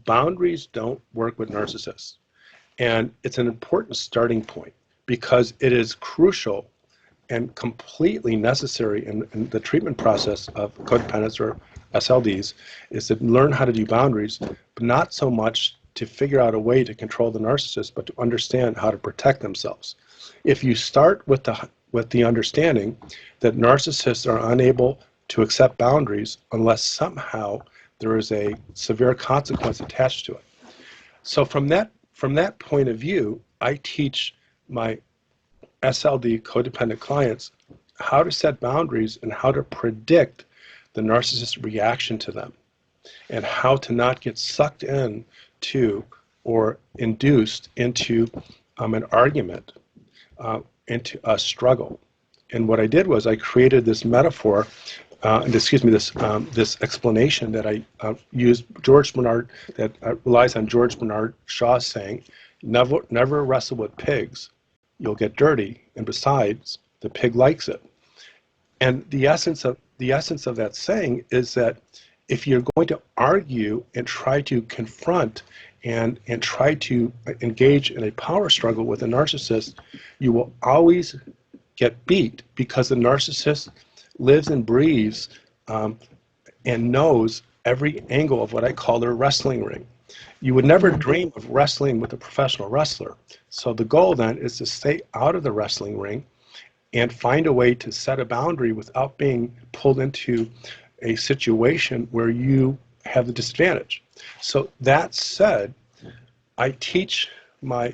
boundaries don't work with narcissists. And it's an important starting point because it is crucial and completely necessary in the treatment process of codependents or SLDs is to learn how to do boundaries, but not so much to figure out a way to control the narcissist, but to understand how to protect themselves. If you start with the understanding that narcissists are unable to accept boundaries unless somehow there is a severe consequence attached to it. So from that point of view, I teach my SLD codependent clients how to set boundaries and how to predict the narcissist's reaction to them and how to not get sucked in to or induced into an argument, into a struggle. And what I did was I created this metaphor, this explanation that I used that relies on George Bernard Shaw's saying, never wrestle with pigs. You'll get dirty, and besides, the pig likes it. And the essence of that saying is that if you're going to argue and try to confront and try to engage in a power struggle with a narcissist, you will always get beat because the narcissist lives and breathes and knows every angle of what I call their wrestling ring. You would never dream of wrestling with a professional wrestler. So the goal then is to stay out of the wrestling ring and find a way to set a boundary without being pulled into a situation where you have the disadvantage. So that said, I teach my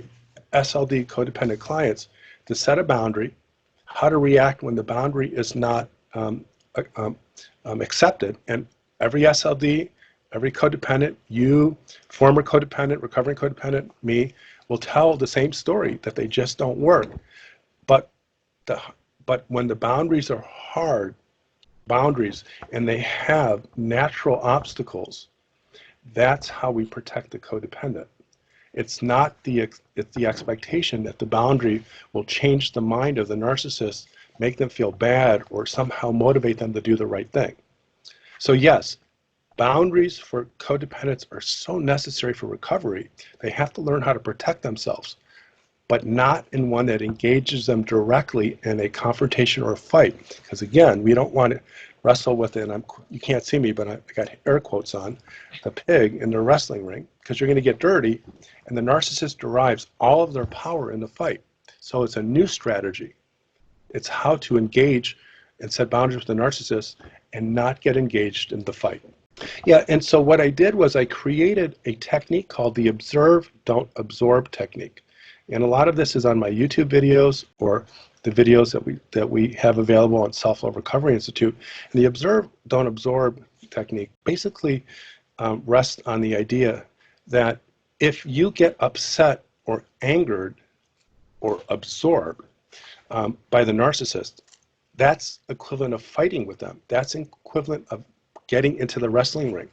SLD codependent clients to set a boundary, how to react when the boundary is not accepted. And every SLD, every codependent, you, former codependent, recovering codependent, me, will tell the same story, that they just don't work. But when the boundaries are hard boundaries and they have natural obstacles, that's how we protect the codependent. It's not it's the expectation that the boundary will change the mind of the narcissist, make them feel bad, or somehow motivate them to do the right thing. So yes, boundaries for codependents are so necessary for recovery. They have to learn how to protect themselves, but not in one that engages them directly in a confrontation or a fight. Because again, we don't want to wrestle with it, and you can't see me, but I got air quotes on, the pig in the wrestling ring, because you're going to get dirty, and the narcissist derives all of their power in the fight. So it's a new strategy. It's how to engage and set boundaries with the narcissist and not get engaged in the fight. Yeah, and so what I did was I created a technique called the observe, don't absorb technique. And a lot of this is on my YouTube videos or the videos that we have available on Self-Love Recovery Institute. And the observe, don't absorb technique basically rests on the idea that if you get upset or angered or absorbed by the narcissist, that's equivalent of fighting with them. That's equivalent of getting into the wrestling ring.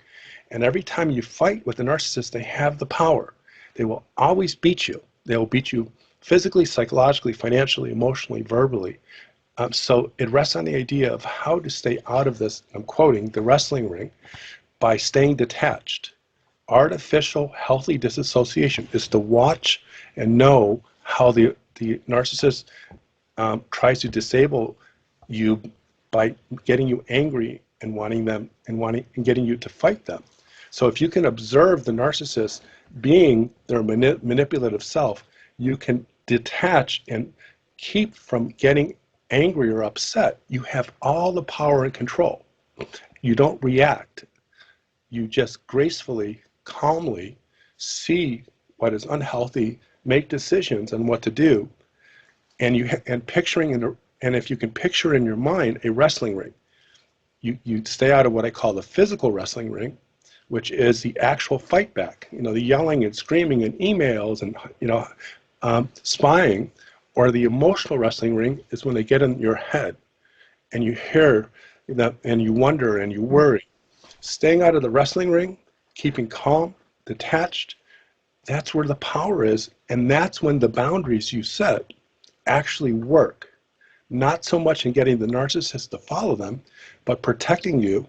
And every time you fight with the narcissist, they have the power. They will always beat you. They will beat you physically, psychologically, financially, emotionally, verbally. So it rests on the idea of how to stay out of this, I'm quoting, the wrestling ring, by staying detached. Artificial, healthy disassociation is to watch and know how the narcissist tries to disable you by getting you angry and wanting them and getting you to fight them. So if you can observe the narcissist being their manipulative self, you can detach and keep from getting angry or upset. You have all the power and control. You don't react. You just gracefully, calmly see what is unhealthy, make decisions on what to do, and if you can picture in your mind a wrestling ring, you stay out of what I call the physical wrestling ring, which is the actual fight back. The yelling and screaming and emails and spying. Or the emotional wrestling ring is when they get in your head, and you hear that, and you wonder and you worry. Staying out of the wrestling ring, keeping calm, detached, that's where the power is, and that's when the boundaries you set actually work. Not so much in getting the narcissist to follow them, but protecting you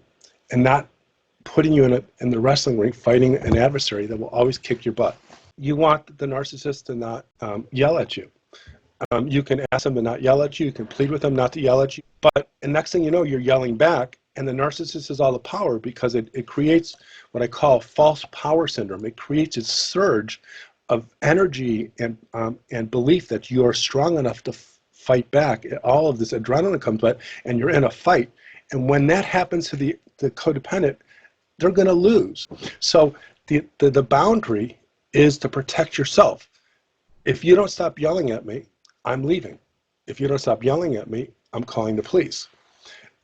and not putting you in the wrestling ring, fighting an adversary that will always kick your butt. You want the narcissist to not yell at you. You can ask them to not yell at you. You can plead with them not to yell at you. But the next thing you know, you're yelling back, and the narcissist has all the power because it creates what I call false power syndrome. It creates a surge of energy and belief that you are strong enough to fight back. All of this adrenaline comes back, and you're in a fight. And when that happens to the codependent, they're going to lose. So the boundary is to protect yourself. If you don't stop yelling at me, I'm leaving. If you don't stop yelling at me, I'm calling the police.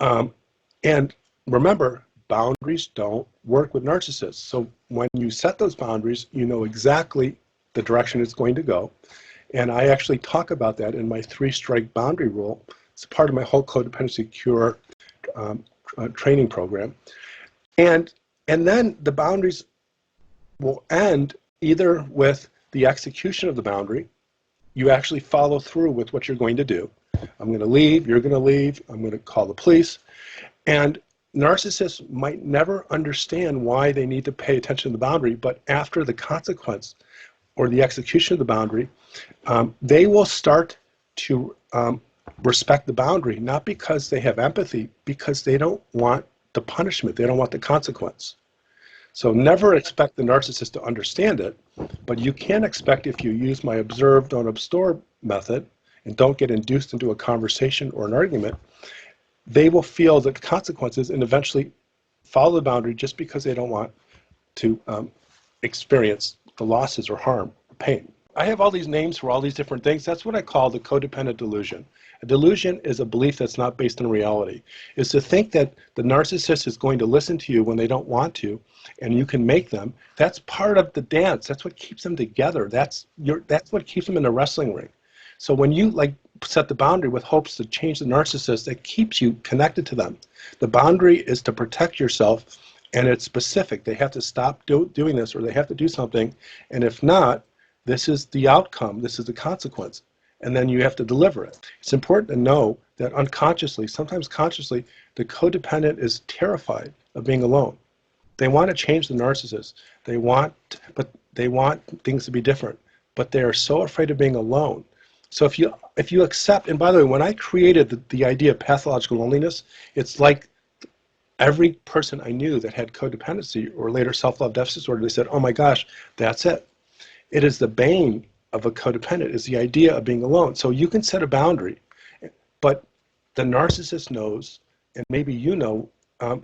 And remember, boundaries don't work with narcissists. So when you set those boundaries, you know exactly the direction it's going to go. And I actually talk about that in my 3-strike boundary rule. It's part of my whole Codependency Cure training program. And then the boundaries will end either with the execution of the boundary. You actually follow through with what you're going to do. I'm going to leave, you're going to leave, I'm going to call the police. And narcissists might never understand why they need to pay attention to the boundary, but after the consequence or the execution of the boundary, they will start to respect the boundary, not because they have empathy, because they don't want the punishment, they don't want the consequence. So never expect the narcissist to understand it, but you can expect, if you use my observe, don't absorb method and don't get induced into a conversation or an argument, they will feel the consequences and eventually follow the boundary just because they don't want to experience the losses or harm or pain. I have all these names for all these different things. That's what I call the codependent delusion. A delusion is a belief that's not based on reality. It's to think that the narcissist is going to listen to you when they don't want to, and you can make them. That's part of the dance. That's what keeps them together. That's what keeps them in the wrestling ring. So when you set the boundary with hopes to change the narcissist, it keeps you connected to them. The boundary is to protect yourself, and it's specific. They have to stop doing this, or they have to do something, and if not, this is the outcome, this is the consequence, and then you have to deliver it. It's important to know that unconsciously, sometimes consciously, the codependent is terrified of being alone. They want to change the narcissist. They want things to be different, but they are so afraid of being alone. So if you accept, and by the way, when I created the idea of pathological loneliness, it's like every person I knew that had codependency or later self-love deficit disorder, they said, oh my gosh, that's it. It is the bane of a codependent, is the idea of being alone. So you can set a boundary, but the narcissist knows, and maybe you know,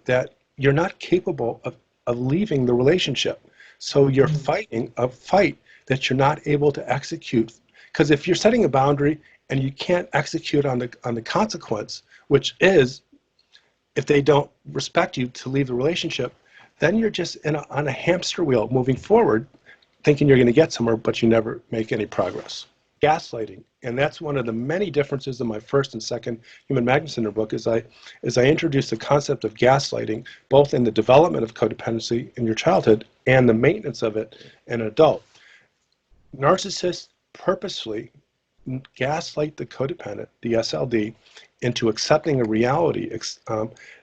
that you're not capable of leaving the relationship. So you're fighting a fight that you're not able to execute. Because if you're setting a boundary and you can't execute on the consequence, which is if they don't respect you to leave the relationship, then you're just on a hamster wheel moving forward, thinking you're going to get somewhere, but you never make any progress. Gaslighting, and that's one of the many differences in my first and second Human Magnet Syndrome book, is I introduced the concept of gaslighting, both in the development of codependency in your childhood and the maintenance of it in an adult. Narcissists purposely gaslight the codependent, the SLD, into accepting a reality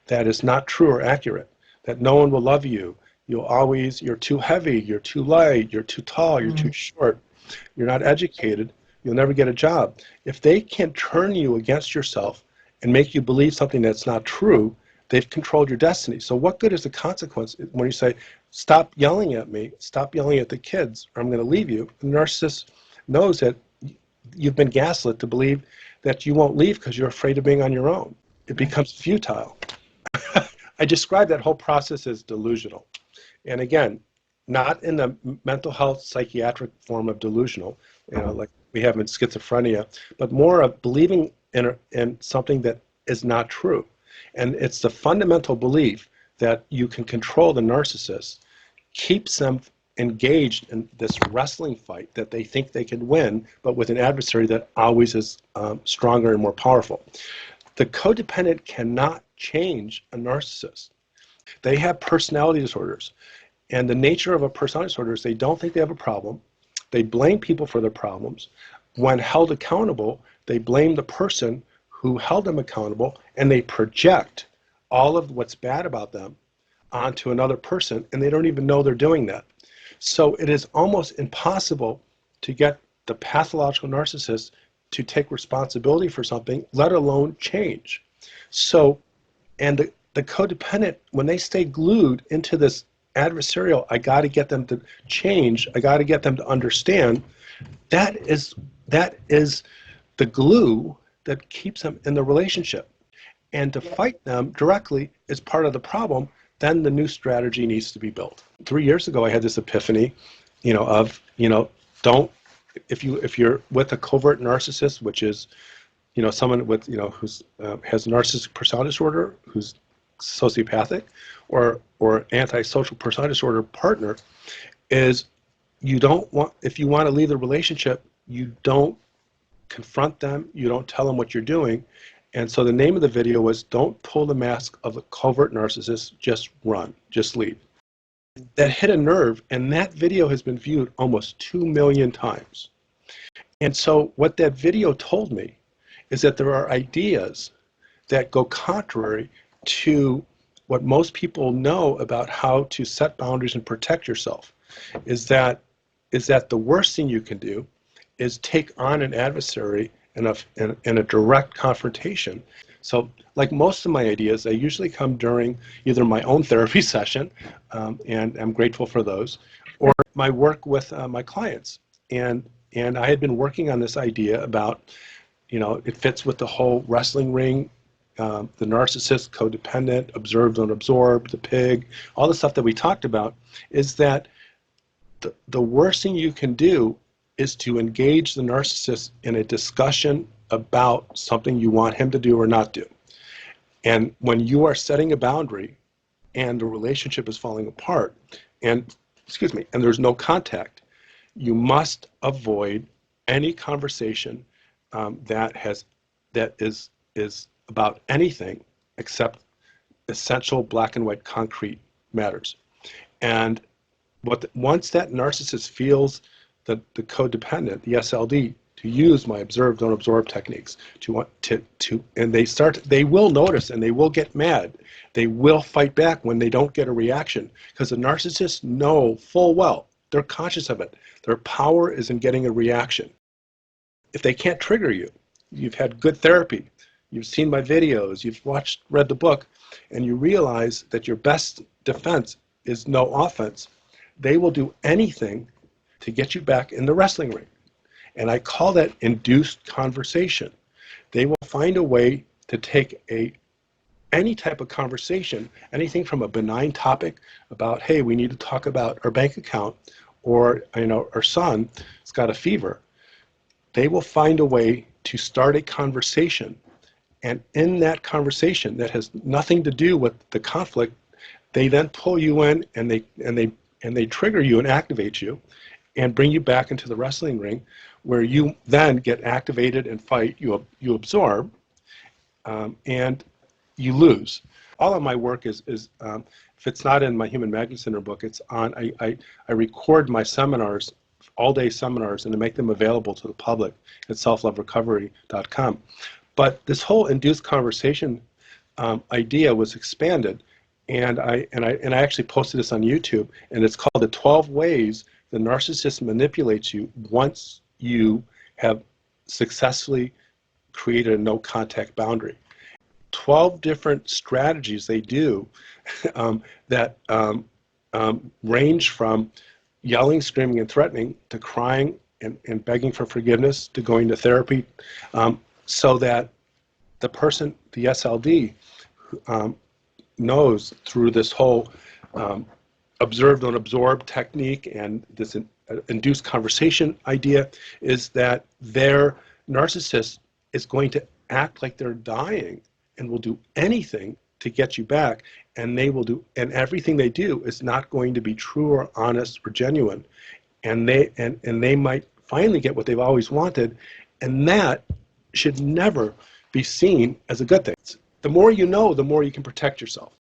that is not true or accurate, that no one will love you, you're too heavy, you're too light, you're too tall, you're too short, you're not educated, you'll never get a job. If they can turn you against yourself and make you believe something that's not true, they've controlled your destiny. So what good is the consequence when you say, stop yelling at me, stop yelling at the kids, or I'm going to leave you? The narcissist knows that you've been gaslit to believe that you won't leave because you're afraid of being on your own. It becomes futile. I describe that whole process as delusional. And again, not in the mental health psychiatric form of delusional, like we have in schizophrenia, but more of believing in something that is not true. And it's the fundamental belief that you can control the narcissist, keeps them engaged in this wrestling fight that they think they can win, but with an adversary that always is stronger and more powerful. The codependent cannot change a narcissist. They have personality disorders. And the nature of a personality disorder is they don't think they have a problem. They blame people for their problems. When held accountable, they blame the person who held them accountable, and they project all of what's bad about them onto another person, and they don't even know they're doing that. So it is almost impossible to get the pathological narcissist to take responsibility for something, let alone change. So, and the codependent, when they stay glued into this adversarial, I got to get them to change, I got to get them to understand, that is the glue that keeps them in the relationship. And to fight them directly is part of the problem. Then the new strategy needs to be built. 3 years ago, I had this epiphany, don't, if you're with a covert narcissist, which is, someone with, who's has a narcissistic personality disorder, who's sociopathic, or antisocial personality disorder partner, is if you want to leave the relationship, you don't confront them, you don't tell them what you're doing. And so the name of the video was, Don't Pull the Mask of a Covert Narcissist, Just Run, Just Leave. That hit a nerve, and that video has been viewed almost 2 million times. And so what that video told me is that there are ideas that go contrary to what most people know about how to set boundaries and protect yourself. Is that the worst thing you can do is take on an adversary in a direct confrontation. So like most of my ideas, they usually come during either my own therapy session, and I'm grateful for those, or my work with my clients. And I had been working on this idea about, it fits with the whole wrestling ring, the narcissist, codependent, observed, unabsorbed, the pig, all the stuff that we talked about, is that the worst thing you can do is to engage the narcissist in a discussion about something you want him to do or not do. And when you are setting a boundary and the relationship is falling apart, and there's no contact, you must avoid any conversation that is about anything except essential black and white concrete matters. And once that narcissist feels the codependent, the SLD, to use my observe, don't absorb techniques, and they will notice and they will get mad. They will fight back when they don't get a reaction, because the narcissists know full well, they're conscious of it. Their power is in getting a reaction. If they can't trigger you, you've had good therapy, you've seen my videos, you've read the book, and you realize that your best defense is no offense, they will do anything to get you back in the wrestling ring. And I call that induced conversation. They will find a way to take any type of conversation, anything from a benign topic about, hey, we need to talk about our bank account, or our son has got a fever. They will find a way to start a conversation, and in that conversation that has nothing to do with the conflict, they then pull you in and they trigger you and activate you and bring you back into the wrestling ring, where you then get activated and fight, you absorb, and you lose. All of my work is if it's not in my Human Magnet Center book, it's on, I record my seminars, all-day seminars, and I make them available to the public at selfloverecovery.com. But this whole induced conversation idea was expanded, and I actually posted this on YouTube, and it's called the 12 Ways the Narcissist Manipulates You Once You Have Successfully Created a no-contact boundary. 12 different strategies they do that range from yelling, screaming, and threatening to crying and begging for forgiveness to going to therapy, so that the person, the SLD, knows through this whole observe, don't absorb technique and this induced conversation idea, is that their narcissist is going to act like they're dying and will do anything to get you back, and everything they do is not going to be true or honest or genuine, and they might finally get what they've always wanted, and that should never be seen as a good thing. The more you know, the more you can protect yourself.